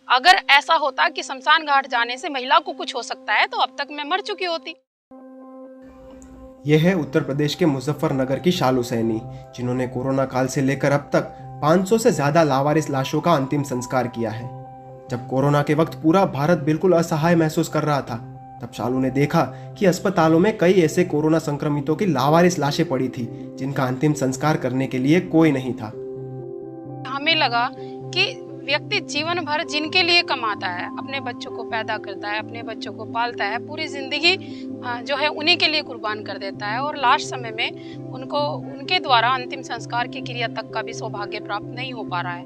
अगर ऐसा होता कि शमशान घाट जाने से महिला को कुछ हो सकता है तो अब तक मैं मर चुकी होती। यह है उत्तर प्रदेश के मुजफ्फरनगर की शालू सैनी, जिन्होंने कोरोना काल से लेकर अब तक 500 से ज्यादा लावारिस लाशों का अंतिम संस्कार किया है। जब कोरोना के वक्त पूरा भारत बिल्कुल असहाय महसूस कर रहा था, तब शालू ने देखा कि अस्पतालों में कई ऐसे कोरोना संक्रमितों की लावारिस लाशें पड़ी थी, जिनका अंतिम संस्कार करने के लिए कोई नहीं था। हमें लगा कि व्यक्ति जीवन भर जिनके लिए कमाता है, अपने बच्चों को पैदा करता है, अपने बच्चों को पालता है, पूरी जिंदगी जो है उन्हीं के लिए कुर्बान कर देता है और लास्ट समय में उनको उनके द्वारा अंतिम संस्कार की क्रिया तक का भी सौभाग्य प्राप्त नहीं हो पा रहा है।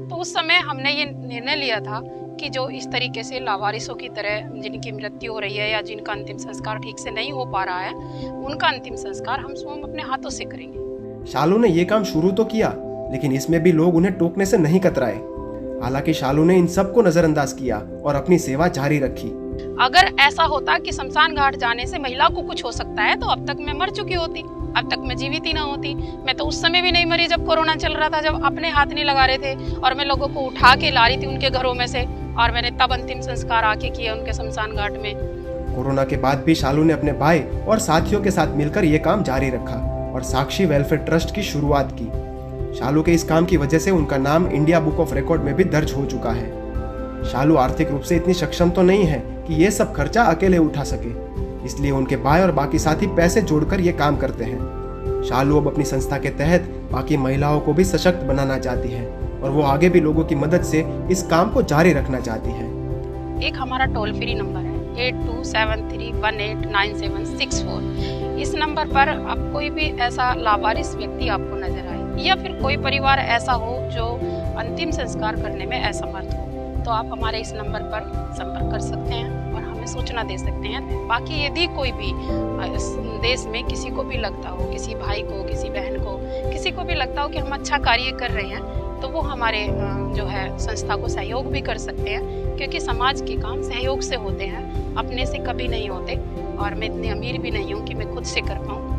तो उस समय हमने ये निर्णय लिया था कि जो इस तरीके से लावारिसों की तरह जिनकी मृत्यु हो रही है या जिनका अंतिम संस्कार ठीक से नहीं हो पा रहा है, उनका अंतिम संस्कार हम स्वयं अपने हाथों से करेंगे। शालू ने ये काम शुरू तो किया, लेकिन इसमें भी लोग उन्हें टोकने से नहीं कतराए। हालांकि शालू ने इन सबको नजरअंदाज किया और अपनी सेवा जारी रखी। अगर ऐसा होता कि शमशान घाट जाने से महिला को कुछ हो सकता है तो अब तक मैं मर चुकी होती, अब तक मैं जीवित ही ना होती। मैं तो उस समय भी नहीं मरी जब कोरोना चल रहा था, जब अपने हाथ नहीं लगा रहे थे और मैं लोगों को उठा के ला रही थी उनके घरों में से, और मैंने तब अंतिम संस्कार आके किया उनके शमशान घाट में। कोरोना के बाद भी शालू ने अपने भाई और साथियों के साथ मिलकर ये काम जारी रखा और साक्षी वेलफेयर ट्रस्ट की शुरुआत की। शालू के इस काम की वजह से उनका नाम इंडिया बुक ऑफ रिकॉर्ड में भी दर्ज हो चुका है। शालू आर्थिक रूप से इतनी सक्षम तो नहीं है कि ये सब खर्चा अकेले उठा सके, इसलिए उनके भाई और बाकी साथी पैसे जोड़कर ये काम करते हैं। शालू अब अपनी संस्था के तहत बाकी महिलाओं को भी सशक्त बनाना चाहती है और वो आगे भी लोगों की मदद से इस काम को जारी रखना चाहती है। एक हमारा टोल फ्री नंबर है 8273189764। इस नंबर पर आप कोई भी ऐसा लावारिस व्यक्ति आपको नजर आए या फिर कोई परिवार ऐसा हो जो अंतिम संस्कार करने में असमर्थ हो, तो आप हमारे इस नंबर पर संपर्क कर सकते हैं और हमें सूचना दे सकते हैं। बाकी यदि कोई भी इस देश में किसी को भी लगता हो, किसी भाई को, किसी बहन को, किसी को भी लगता हो कि हम अच्छा कार्य कर रहे हैं, तो वो हमारे जो है संस्था को सहयोग भी कर सकते हैं, क्योंकि समाज के काम सहयोग से होते हैं, अपने से कभी नहीं होते। और मैं इतनी अमीर भी नहीं हूँ कि मैं खुद से कर पाऊँ।